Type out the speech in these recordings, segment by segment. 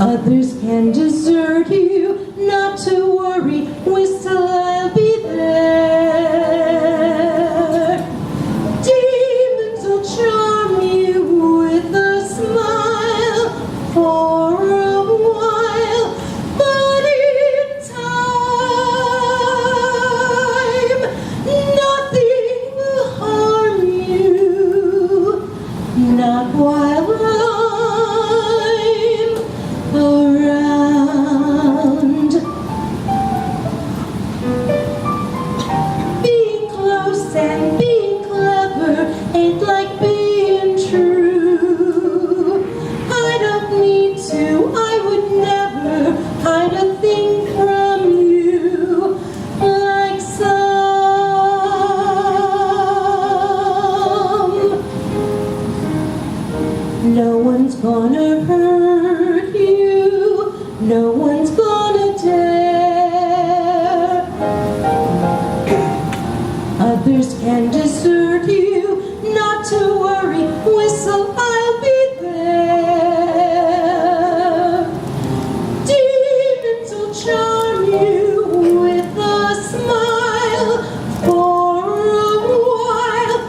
Others can desert you, not to worry, whistle, I'll be there. Demons will charm you with a smile for a while, but in time, nothing will harm you, not while around. Being close and being clever ain't like being true. I don't need to, I would never hide a thing from you like some. No one's gonna hurt you, no one's gonna dare. Others can desert you, not to worry, whistle, I'll be there. Demons will charm you with a smile for a while,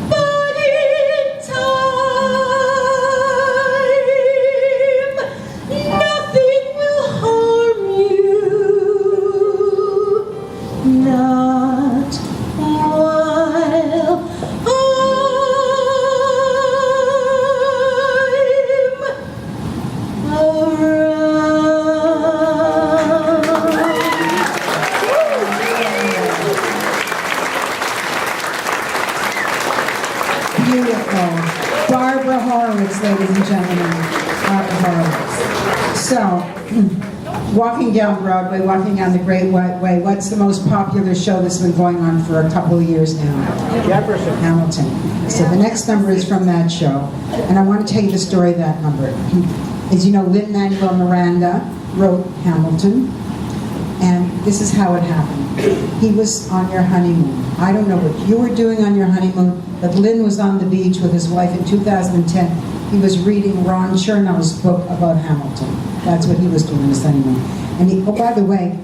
but in time, nothing will harm you, not while I'm around. Beautiful. Barbara Horowitz, ladies and gentlemen. Barbara Horowitz. So, walking down Broadway, walking down the Great White Way, what's the most popular show that's been going on for a couple of years now? Jefferson. Hamilton. So the next number is from that show. And I want to tell you the story of that number. As you know, Lin-Manuel Miranda wrote Hamilton. And this is how it happened. He was on your honeymoon. I don't know what you were doing on your honeymoon, but Lin was on the beach with his wife in 2010. He was reading Ron Chernow's book about Hamilton. That's what he was doing on his honeymoon. And he, oh, by the way,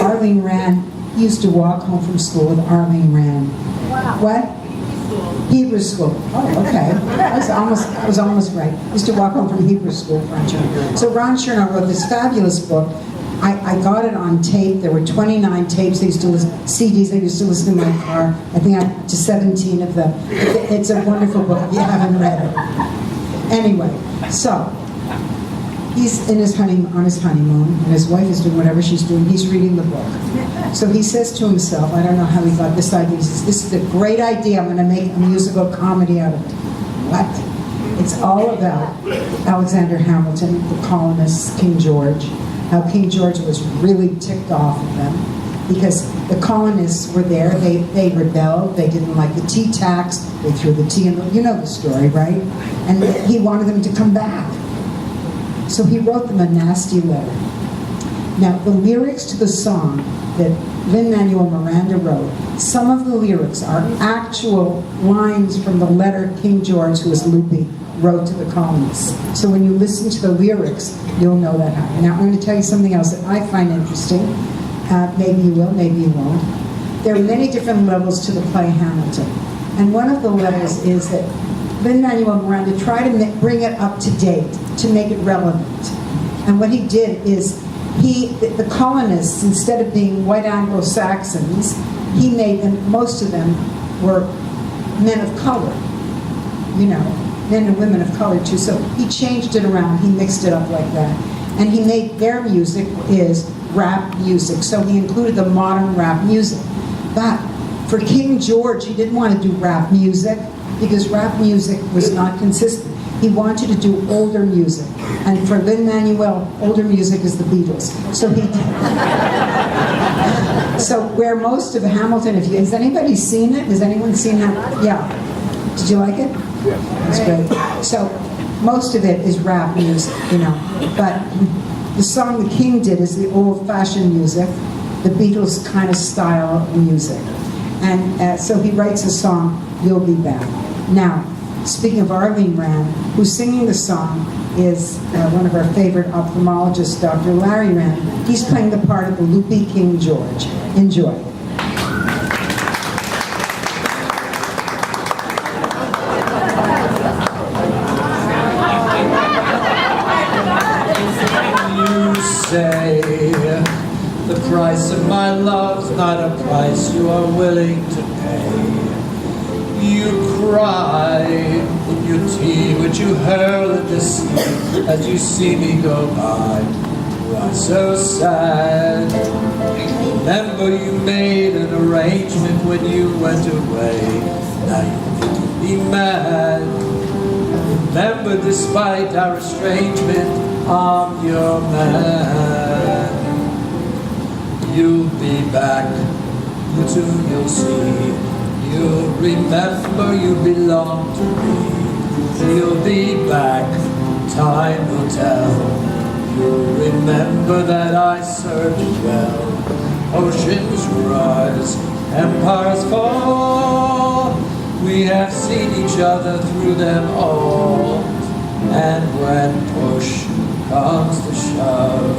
Arlene Rand, he used to walk home from school with Arlene Rand. Wow. What? Hebrew school. Oh, okay. I was almost right. He used to walk home from Hebrew school, Ron Chernow. So Ron Chernow wrote this fabulous book. I got it on tape. There were 29 tapes. I used to listen, CDs. I used to listen in my car. I think I'm to 17 of them. It's a wonderful book if you haven't read it. Anyway, so he's in his on his honeymoon, and his wife is doing whatever she's doing. He's reading the book. So he says to himself, I don't know how he got this idea. He says, "This is a great idea. I'm going to make a musical comedy out of it." What? It's all about Alexander Hamilton, the colonists, King George. How King George was really ticked off at them because the colonists were there. They rebelled. They didn't like the tea tax. They threw the tea in. You know the story, right? And he wanted them to come back. So he wrote them a nasty letter. Now, the lyrics to the song that Lin-Manuel Miranda wrote, some of the lyrics are actual lines from the letter King George, who was loopy, wrote to the colonists. So when you listen to the lyrics, you'll know that happened. Now, I'm going to tell you something else that I find interesting. Maybe you will, maybe you won't. There are many different levels to the play Hamilton. And one of the levels is that Lin-Manuel Miranda tried to bring it up to date, to make it relevant. And what he did is, the colonists, instead of being white Anglo-Saxons, he made them, most of them were men of color, you know, men and women of color too. So he changed it around, he mixed it up like that. And he made their music is rap music, so he included the modern rap music. But for King George, he didn't want to do rap music because rap music was not consistent. He wanted to do older music. And for Lin-Manuel, older music is the Beatles. So he so where most of Hamilton, has anybody seen it? Has anyone seen that? Yeah. Did you like it? Yes. That's great. So most of it is rap music, you know. But the song the King did is the old-fashioned music, the Beatles kind of style of music. And so he writes a song, You'll Be Back. Now, Speaking of Arlene Rand, who's singing the song is one of our favorite ophthalmologists, Dr. Larry Rand. He's playing the part of the loopy King George. Enjoy. You say the price of my love's not a price you are willing to pay. You cry in your tea, which you hurl in the sea as you see me go by. You are so sad. Remember you made an arrangement when you went away. Now you make me mad. Remember, despite our estrangement, I'm your man. You'll be back, you too, you'll see. You'll remember you belong to me. You'll be back, time will tell. You'll remember that I served you well. Oceans rise, empires fall. We have seen each other through them all. And when push comes to shove,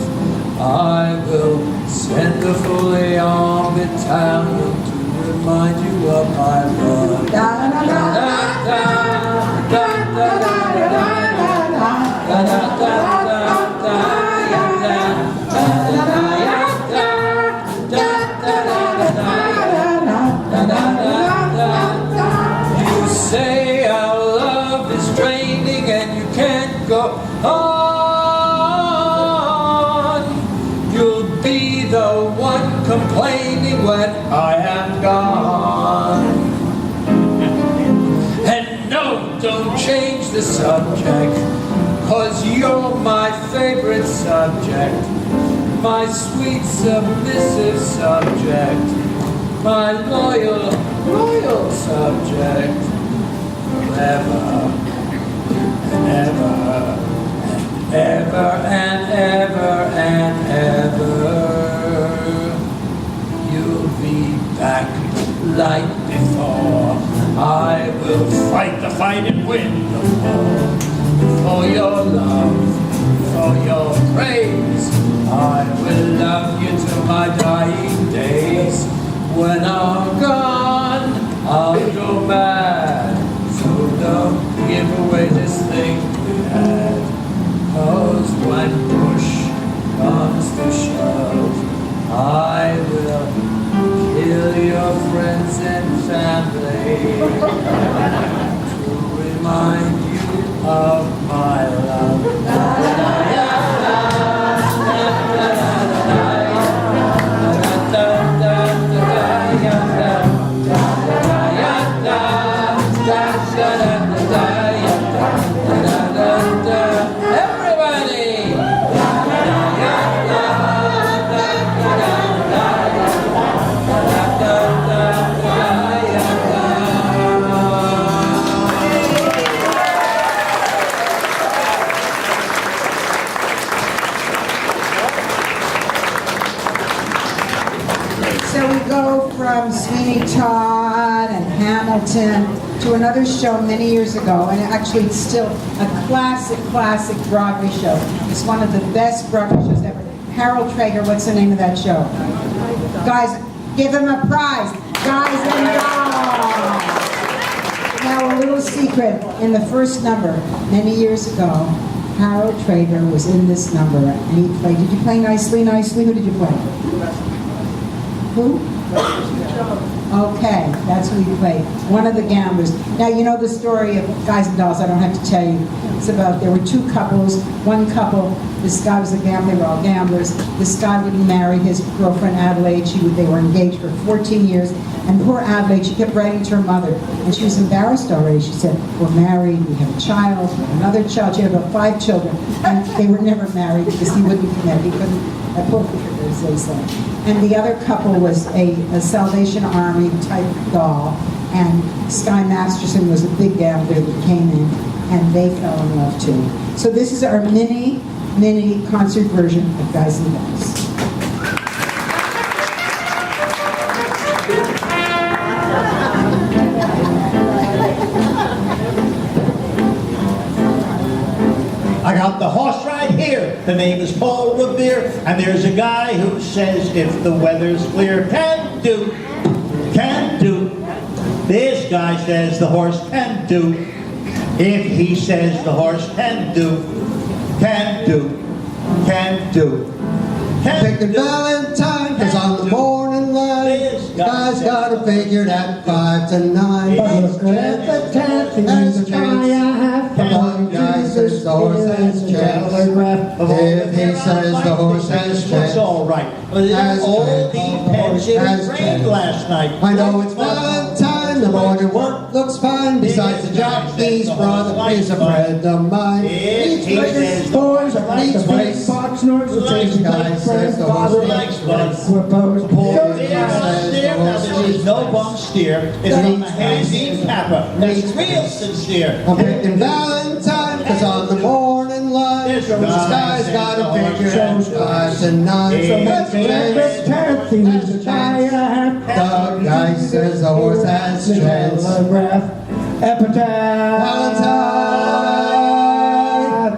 I will send a fully armed battalion to remind you of my love. You say our love is draining and you can't go on. You'll be the one complaining when I am gone. And no, don't change the subject, 'cause you're my favorite subject, my sweet submissive subject, my loyal, loyal subject, forever and ever and ever and ever and ever. You'll be back like before. I will fight the fight and win the war. For your love, for your praise, I will love you till my dying days. When I'm gone, I'll go mad. So don't give away this thing we had. 'Cause when push comes to shove, I will kill your friends and family to remind you of my love. So we go from Sweeney Todd and Hamilton to another show many years ago, and actually it's still a classic Broadway show. It's one of the best Broadway shows ever. Harold Traeger, what's the name of that show? Guys, give him a prize. Guys and Dolls. Now a little secret, in the first number, many years ago, Harold Traeger was in this number, and he played, did you play Nicely, Nicely? Who did you play? Who? Okay, that's who he played. One of the gamblers. Now, you know the story of Guys and Dolls, I don't have to tell you. It's about, there were two couples. One couple, this guy was a gambler, they were all gamblers. This guy wouldn't marry his girlfriend Adelaide. They were engaged for 14 years. And poor Adelaide, she kept writing to her mother. And she was embarrassed already. She said, we're married, we have a child, we have another child. She had about 5 children. And they were never married because he wouldn't commit. He couldn't, poor Fisher, as they say. And the other couple was a Salvation Army type doll, and Sky Masterson was a big gambler that came in, and they fell in love too. So this is our mini concert version of Guys and Dolls. I got the horse right here. The name is Paul Revere, and there's a guy who says if the weather's clear, can do, can do. This guy says the horse can do. If he says the horse can do, can do, can do. Picking Valentine, cause on the morning light, This guy's got it figured at 5 to 9. Yes. As chance, one guy says the horse has chance. If he says the horse has chance, It's all right. Has All chance. depends. It Has rained chance. last night. I know it's Valentine, the morning work looks fine. Besides the jockey's brother is a friend of mine. If he Each says the horse likes face, Fox North, the each guy says the horse likes face. Paul Revere steer. Now this is no bum steer. It's from a hazy capper. That's real sincere. I'm picking Valentine, cause on the morning light, This the sky's guy got a says figure at the horse 5 to 9. Hey, So that's hey, chance. That's chance. The guy says the horse has chance. Epitaph. Valentine,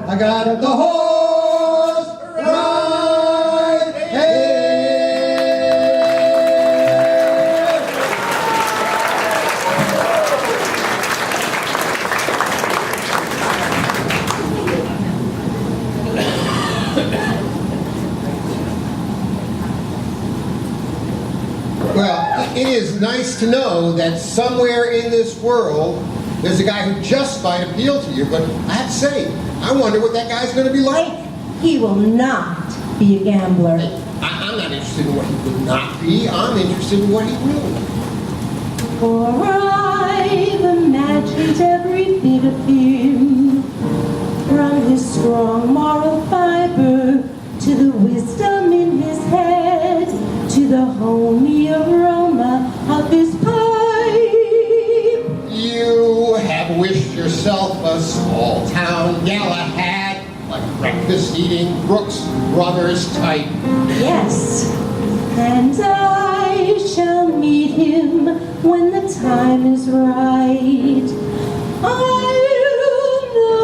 I got the horse right here. Well, it is nice to know that somewhere in this world, there's a guy who just might appeal to you, but I have to say, I wonder what that guy's going to be like. He will not be a gambler. I'm not interested in what he will not be. I'm interested in what he will be. For I've imagined every bit of him, from his strong moral fiber to the wisdom in his head, to the homey aroma of his pipe. You have wished yourself a small town Galahad, like breakfast-eating Brooks Brothers type. Yes, and I shall meet him when the time is right. I'll know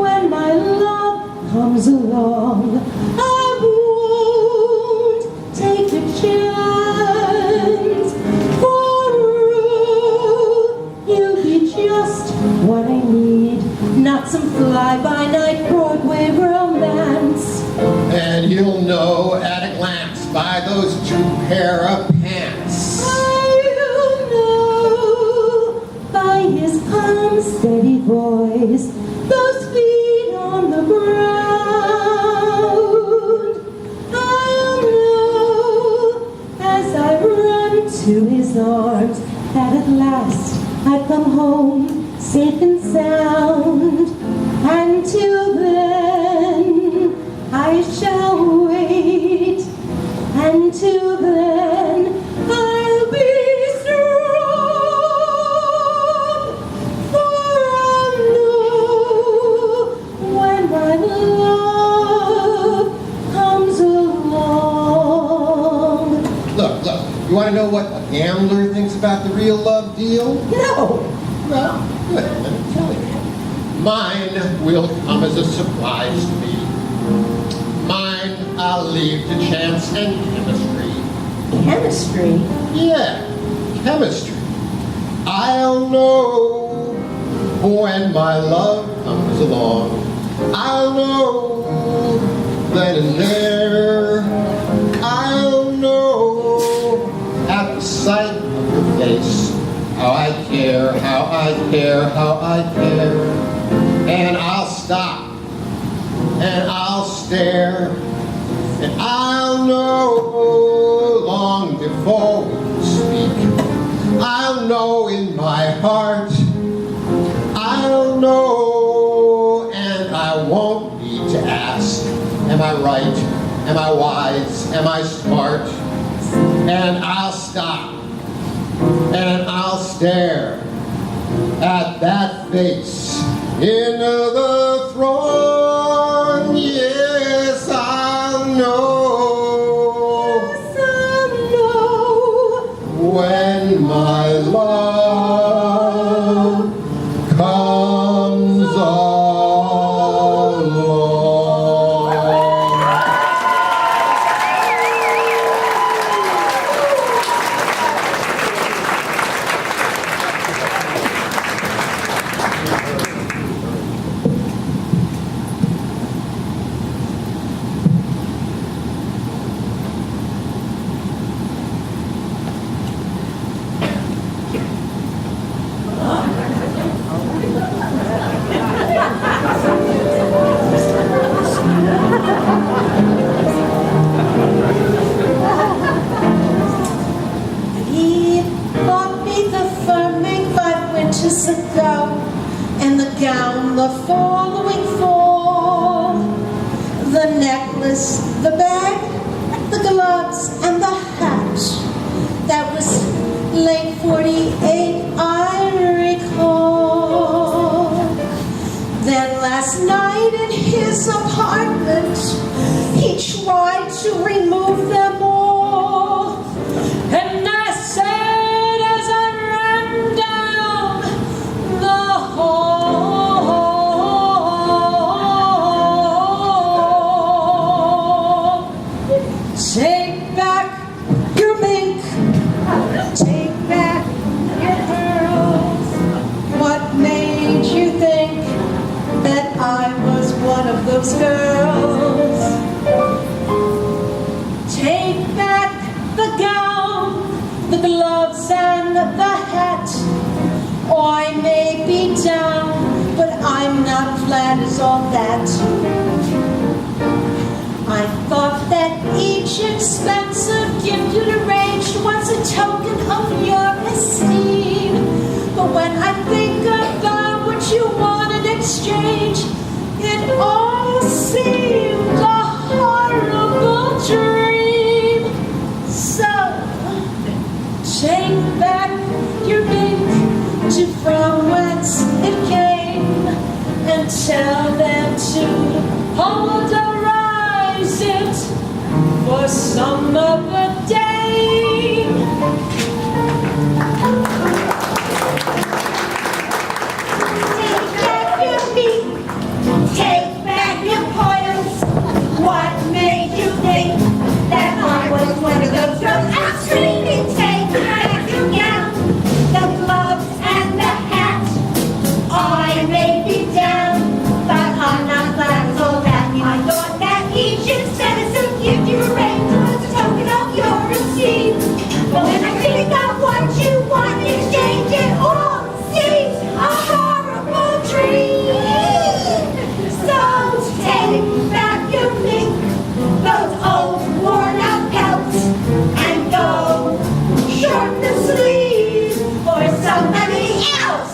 when my love comes along. I won't take a chance, for you'll be just what I need, not some fly-by-night Broadway romance. And you'll know at a glance by those 2 pair of pants. I'll know by his calm, steady voice, those feet on the ground. I'll know as I run to his arms that at last I've come home safe and sound. Until then, I shall wait. Until then, I'll be strong. For I'll know when my love comes along. Look, you want to know what a gambler thinks about the real love deal? No. Well, good, let me tell you. Mine will come as a surprise to me. Mine I'll leave to chance and chemistry. Chemistry? Yeah, chemistry. I'll know when my love comes along. I'll know then and there. I'll know at the sight of your face how I care, how I care, how I care. And I'll stop and I'll stare, and I'll know long before we speak. I'll know in my heart, I'll know, and I won't need to ask, am I right, am I wise, am I smart? And I'll stop, and I'll stare at that face in the throne. Yes, I'll know. Yes, I'll know When my love comes on. found the following fall: the necklace, the bag, the gloves, and the hat. That was late 48, I recall. Then last night in his apartment, he tried to remove them all. And I said as I ran down the hall, take back your mink, take back your pearls. What made you think that I was one of those girls? Take back the gown, the gloves, and the hat. Oh, I may be down, but I'm not flat as all that. I thought that each expensive gift you'd arranged was a token of your esteem. But when I think about what you want in exchange, it all seemed a horrible dream. So, take back your mink to from whence it came, and tell them to polarize it for some other day. Take back your meat, take back your poils. What made you think that I was one of those girls? I'm screaming, take back your gown, the gloves, and the hat. I may be down, but I'm not glad it's all that. I thought that each expensive gift you arranged was a token of your esteem. But when I think of what you want in exchange, it all seems a horrible dream. So take back your mink, those old worn-out pelts, and go shorten the sleeves for somebody else.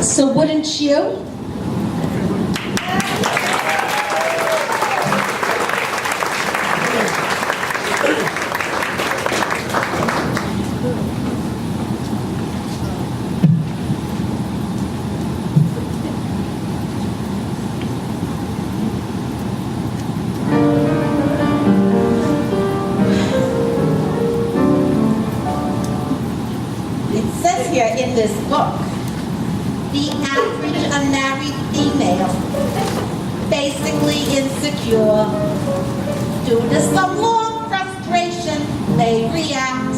So wouldn't you? It says here in this book, the average unmarried female, basically insecure, due to some long frustration, may react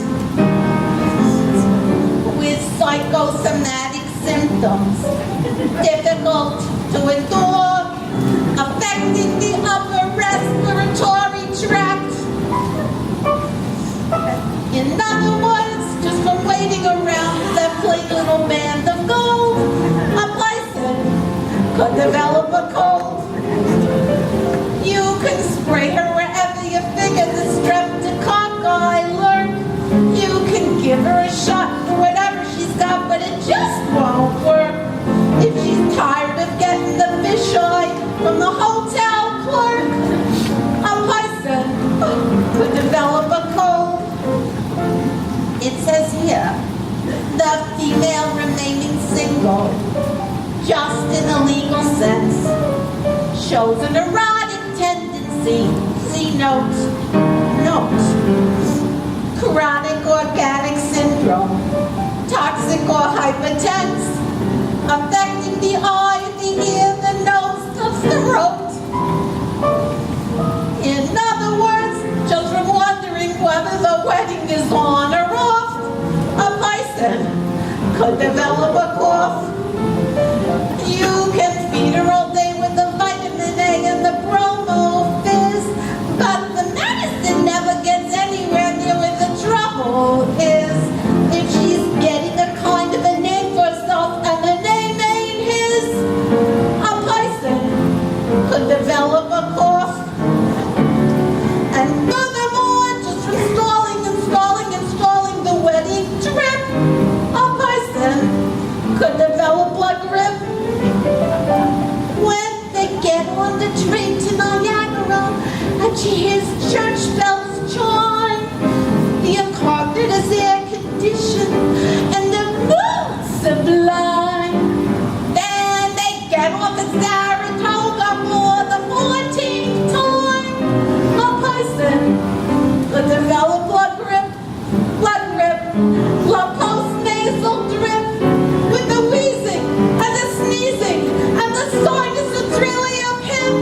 with psychosomatic symptoms, difficult to endure, affecting the upper respiratory tract. In other words, just from waiting around for that plain little band of gold, a person could develop a cold. You can spray her wherever you figure the streptococci lurk. You can give her a shot for whatever she's got, but it just won't work. If she's tired of getting the fisheye from the hotel clerk, a person could develop a cold. It says here, the female remaining single, just in a legal sense, shows an erotic tendency. See note. Chronic organic syndrome, toxic or hypertense, affecting the eye, the ear, the nose, the throat. In other words, just from wondering whether the wedding is on or off, a person could develop a cough. You can feed her all day with the vitamin A and the bromo fizz, but the medicine never gets anywhere near where the trouble is. If she's getting a kind of a name for herself and the name ain't his, a person could develop a cough. And furthermore, just from stalling and it is air conditioned and the moon's sublime. Then they get off at Saratoga for the 14th time. A person will develop blood grip, post-nasal drip, with the wheezing and the sneezing and the sinus that's really up him.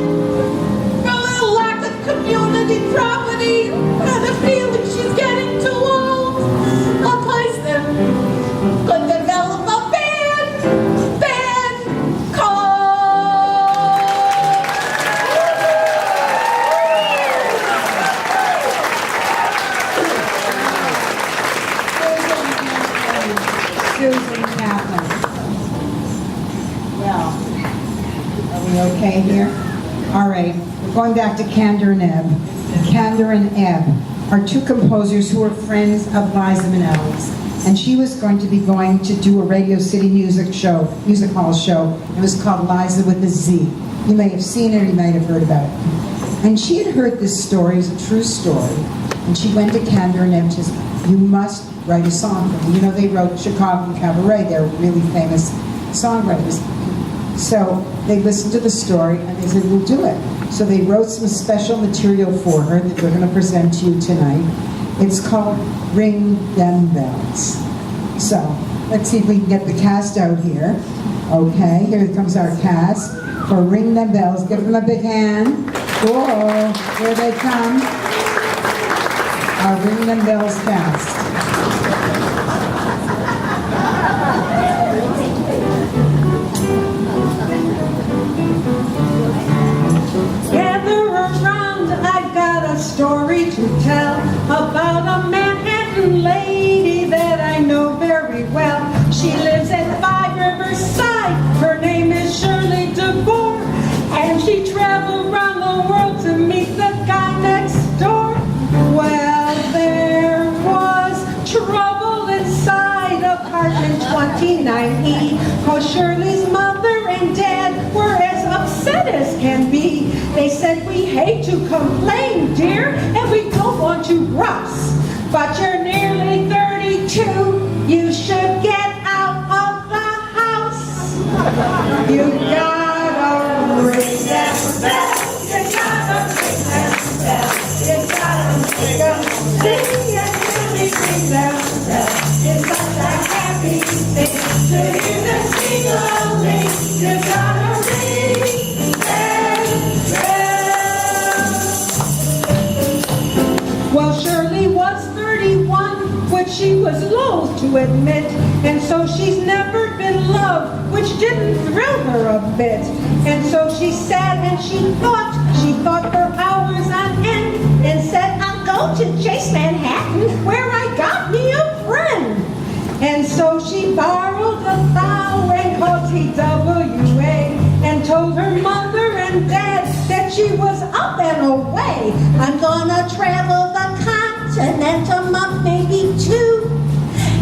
From a lack of community property and the feeling she's getting too old. A person could develop a bad cold. Susan Kaplan. Well, are we okay here? All right, we're going back to Candor and Ebb. Candor and Ebb are two composers who are friends of Liza Minnelli's. And she was going to be going to do a Radio City music hall show. It was called Liza with a Z. You may have seen it or you might have heard about it. And she had heard this story, it was a true story. And she went to Candor and Ebb and she said, you must write a song for me. You know, they wrote Chicago Cabaret. They're really famous songwriters. So they listened to the story and they said, we'll do it. So they wrote some special material for her that we're going to present to you tonight. It's called Ring Them Bells. So let's see if we can get the cast out here. Okay, here comes our cast for Ring Them Bells. Give them a big hand. Whoa, here they come. Our Ring Them Bells cast. Gather around, I've got a story to tell about a Manhattan lady that I know very well. She lives at 5 Riverside. Her name is Shirley DeVore, and she traveled around the world to meet the guy next door. Well, there was trouble inside apartment 29E, 'cause Shirley's mother and dad were as upset as can be. They said, we hate to complain, dear, and we don't want to rough, but you're nearly 32. You should get out of the house. You gotta ring that bell. You gotta ring that bell. You gotta make 'em sing and really ring that bell. It's such a happy thing to hear the single ring. You gotta ring that bell. Well, Shirley was 31, which she was loath to admit, and so she's never been loved, which didn't thrill her a bit. And so she sat and she thought for hours on end, and said, I'll go to Chase Manhattan, where I got me a friend. And so she borrowed a $1,000 called TWA, and told her mother and dad that she was up and away. I'm gonna travel the continent a month, maybe 2,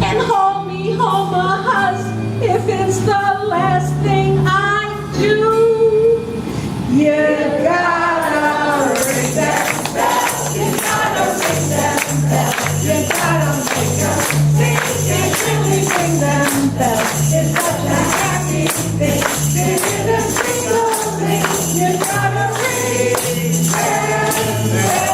and haul me home a hus if it's the last thing I do. You gotta ring that bell. You gotta ring that bell. You gotta make 'em sing and really ring them bells. It's such a happy thing to hear the single ring. You gotta ring that bell.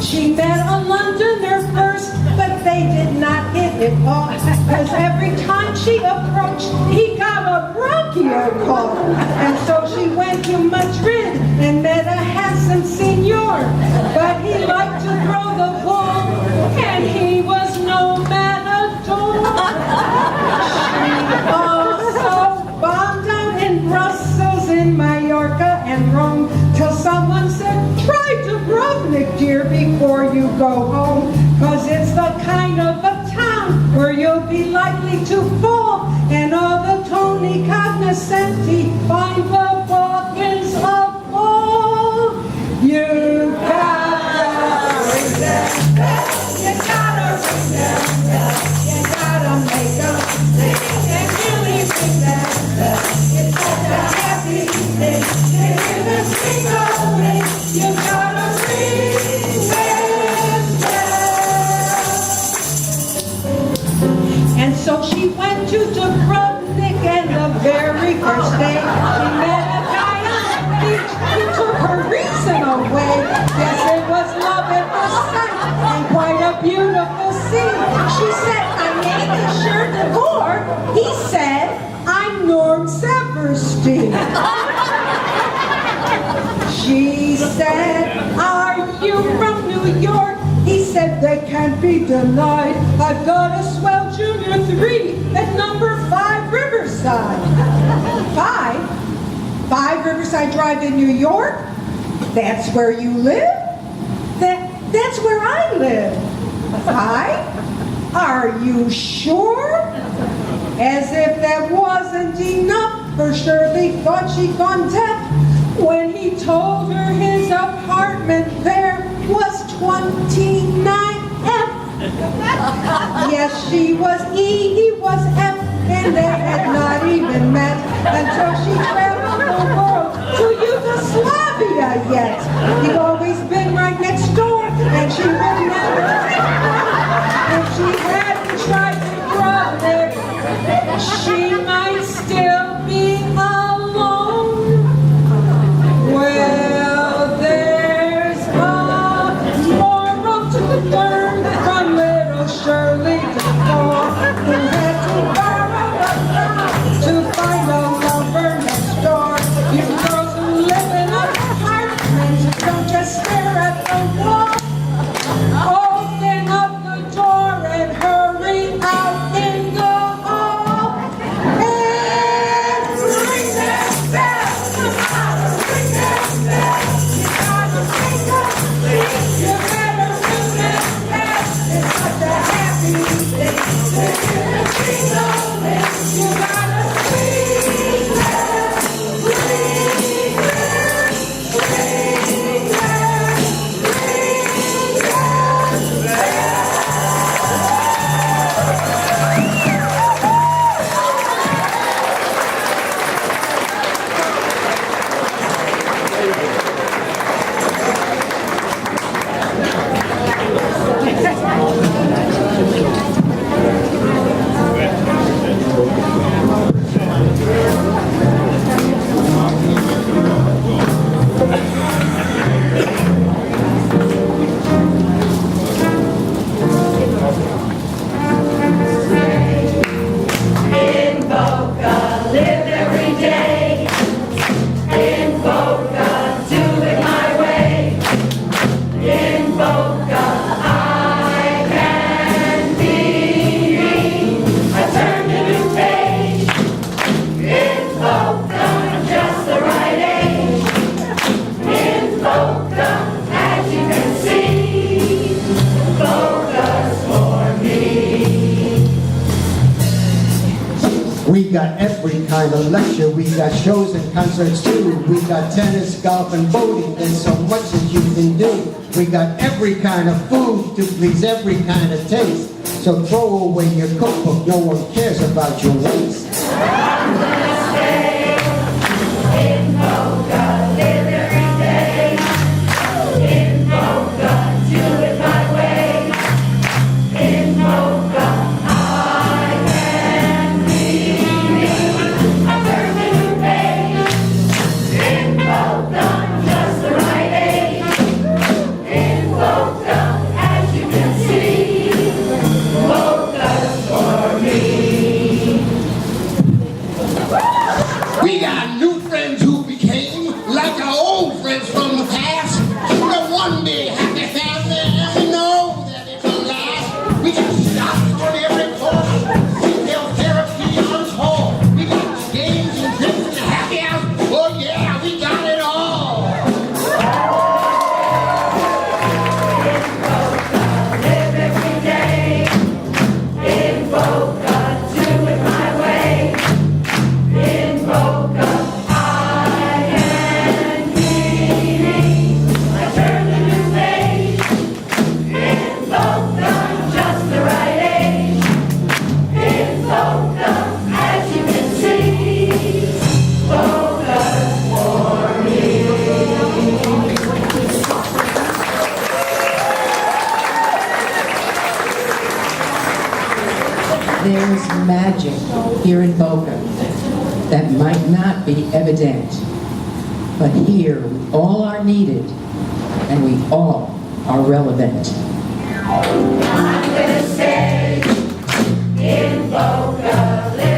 She met a Londoner first, but they did not hit it off, 'cause every time she approached, he got a bronchial cough. And so she went to Madrid and met a handsome senor, but he liked to throw the ball, and he was no matador. She also bombed out in Brussels, in Mallorca and Rome, till someone said, try Dubrovnik, dear, before you go home, 'cause it's the kind of a town where you'll be likely to fall, and all the Tony cognoscenti find the bargains of all. You gotta ring that bell. You gotta ring that bell. You gotta make 'em sing and really ring that bell. It's such a happy thing to hear the single ring. You gotta ring that bell. said, are you from New York? He said, they can't be denied. I've got a swell junior 3 at number 5 Riverside. 5 Riverside Drive in New York? That's where you live? That's where I live. 5? Are you sure? As if that wasn't enough, for Shirley thought she'd gone deaf when he told her his apartment there was 29F. Yes, she was E, he was F, and they had not even met until she traveled the world to Yugoslavia yet. He'd always been right next door, and she would never. If she hadn't tried to grow there, she might still be alone. Well, there's a moral to learn from little Shirley DeFore, who had to borrow a car to find a lover next door. You girls who live in apartments, don't just stare at the wall. Open up the door and hurry out in the hall. And ring that bell. Ring that bell. You gotta ring that bell. You better ring that bell. It's such a happy day. You gotta ring that, ring that, ring that, ring In Boca, live every day. In Boca, do it my way. In Boca, I can be me. I turn a new page. In Boca, just the right age. In Boca, as you can see, Boca's for me. We got every kind of lecture, we got shows and concerts too. We got tennis, golf, and boating, and so much that you can do. We got every kind of food to please every kind of taste. So throw away your cookbook, no one cares about your waist. In Boca, live every day. In Boca, do it my way. In Boca, I can be me. I turn a new page. In Boca, just the right age. In Boca, as you can see, Boca's for me. We got new friends who became like our old friends from the past. We're one big happy family, and we know that it will last. We got shops on every corner, retail therapy on call. We got games and drinks in the happy house. Oh yeah, we got it all. Live every day. In Boca, do it my way. In Boca, I can be me. I turn a new page. In Boca, just the right age. In Boca, as you can see, Boca's for me. There's magic here in Boca that might not be evident, but here we all are needed and we all are relevant. I'm gonna stay in Boca, live